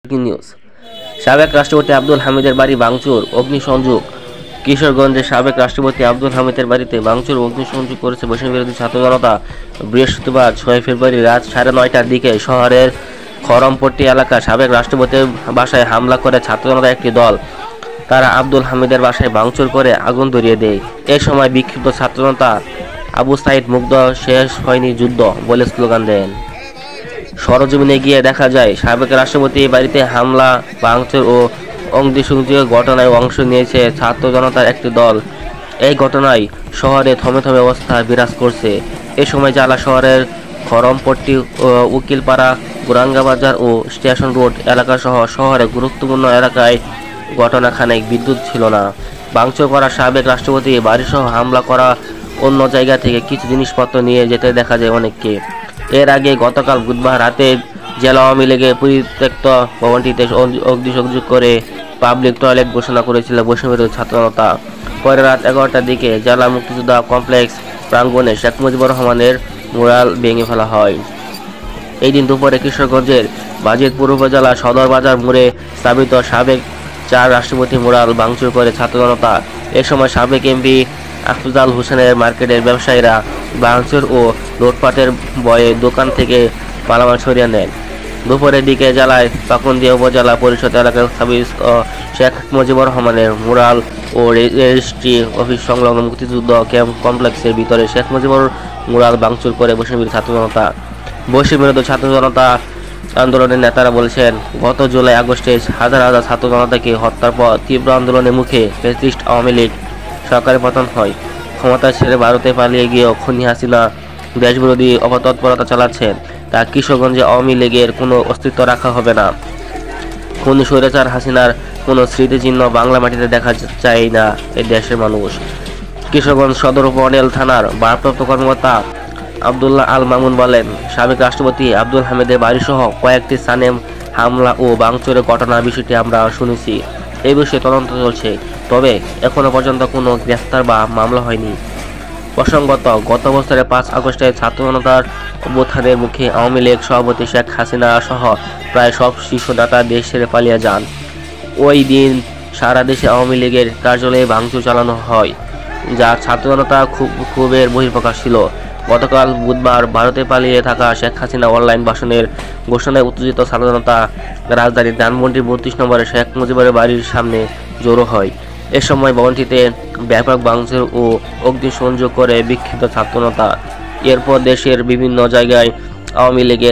News. সাবেক রাষ্ট্রপতি আব্দুল হামিদের বাড়ি ভাঙচুর, অগ্নিসংযোগ। কিশোরগঞ্জের সাবেক রাষ্ট্রপতি আব্দুল হামিদের বাড়িতে ভাঙচুর ও অগ্নিসংযোগ করেছে বৈষম্যবিরোধী ছাত্র জনতা। বৃহস্পতিবার 6 ফেব্রুয়ারি রাত 9:30টার দিকে শহরের খরমপট্টি এলাকার সাবেক রাষ্ট্রপতির বাসায় হামলা করে ছাত্র জনতার একটি দল। তারা আব্দুল হামিদের বাসায় ভাঙচুর করে আগুন ধরিয়ে দেয়। এ সময় বিক্ষিপ্ত ছাত্র জনতা আবু সাইদ মুগ্ধ, শেষ হয়নি যুদ্ধ বলে স্লোগান দেন। সরজমিনে গিয়ে দেখা যায় সাবেক রাষ্ট্রপতির বাড়িতে হামলা, ভাঙচুর ও অগ্নিসংযোগের ঘটনায় অংশ নিয়েছে ছাত্র জনতার একটি দল। এই ঘটনায় শহরে থমে থমে অবস্থা বিরাজ করছে। এ সময় জেলা শহরের খরমপট্টি, উকিলপাড়া, গুরাঙ্গাবাজার ও স্টেশন রোড এলাকাসহ শহরের গুরুত্বপূর্ণ এলাকায় ঘটনাখানেক বিদ্যুৎ ছিল না। ভাঙচুর করা সাবেক রাষ্ট্রপতি বাড়িসহ হামলা করা অন্য জায়গা থেকে কিছু জিনিসপত্র নিয়ে যেতে দেখা যায় অনেককে। এর আগে গতকাল বুধবার রাতে জেলা আওয়ামী লীগের পরিত্যক্ত ভবনটিতে অগ্নিসংযোগ করে পাবলিক টয়লেট ঘোষণা করেছিল বৈষম্যবিরোধী ছাত্র জনতা। পরে রাত 11টার দিকে জেলা মুক্তিযোদ্ধা কমপ্লেক্স প্রাঙ্গণে শেখ মুজিবুর রহমানের মুরাল ভেঙে ফেলা হয়। এই দিন দুপুরে কিশোরগঞ্জের বাজিতপুর উপজেলা সদর বাজার মোড়ে স্থাপিত সাবেক 4 রাষ্ট্রপতি মুরাল ভাঙচুর করে ছাত্র জনতা। এ সময় সাবেক এমপি আফজাল হোসেনের মার্কেটের ব্যবসায়ীরা ভাঙচুর ও লুটপাটের ভয়ে দোকান থেকে মালামাল সরিয়ে নেন। দুপুরের দিকে জেলায় পাকুন্দিয়া উপজেলা পরিষদ এলাকায় স্থাপিত শেখ মুজিবুর রহমানের মুরাল ও রেজিস্ট্রি অফিস সংলগ্ন মুক্তিযুদ্ধ ক্যাম্প কমপ্লেক্সের ভিতরে শেখ মুজিবুর মুরাল ভাঙচুর করে বৈষম্যবিরোধী ছাত্র জনতা। বৈষম্যবিরোধী ছাত্র জনতা আন্দোলনের নেতারা বলছেন, গত জুলাই আগস্টে হাজার হাজার ছাত্র জনতাকে হত্যার পর তীব্র আন্দোলনের মুখে ফ্যাসিস্ট আওয়ামী লীগ সরকারের পতন হয়। ক্ষমতা ছেড়ে ভারতে পালিয়ে গিয়েও খুনি হাসিনা দেশবিরোধী অপতৎপরতা চালাচ্ছেন। তা কিশোরগঞ্জে আওয়ামী লীগের কোনো অস্তিত্ব রাখা হবে না। খুনি স্বৈরাচার হাসিনার কোনো স্মৃতিচিহ্ন বাংলা মাটিতে দেখা যায় না এই দেশের মানুষ। কিশোরগঞ্জ সদর উপমণ্ডল থানার ভারপ্রাপ্ত কর্মকর্তা আব্দুল্লাহ আল মামুন বলেন, সাবেক রাষ্ট্রপতি আব্দুল হামিদের বাড়িসহ কয়েকটি স্থানে হামলা ও ভাঙচুরের ঘটনার বিষয়টি আমরা শুনেছি। এই বিষয়ে তদন্ত চলছে, তবে এখনো পর্যন্ত কোনো গ্রেফতার বা মামলা হয়নি। প্রসঙ্গত, গত বছরের 5 আগস্টে ছাত্র জনতার অভ্যুত্থানের মুখে আওয়ামী লীগ সভাপতি শেখ হাসিনা সহ প্রায় সব শীর্ষ নেতা দেশ ছেড়ে পালিয়ে যান। ওই দিন সারা দেশে আওয়ামী লীগের কার্যালয়ে ভাঙচুর চালানো হয়, যা ছাত্র জনতা ক্ষোভের বহিঃপ্রকাশ ছিল। গতকাল বুধবার ভারতে পালিয়ে থাকা শেখ হাসিনা অনলাইন ভাষণের ঘোষণায় উত্তেজিত ছাত্র জনতা রাজধানীর ধানমন্ডির 32 নম্বরে শেখ মুজিবুরের বাড়ির সামনে জড়ো হয়। এ সময় ভবনটিতে ব্যাপক ভাঙচুর ও অগ্নিসংযোগ করে বিক্ষিপ্ত ছাত্র জনতা। এরপর দেশের বিভিন্ন জায়গায় আওয়ামী লীগের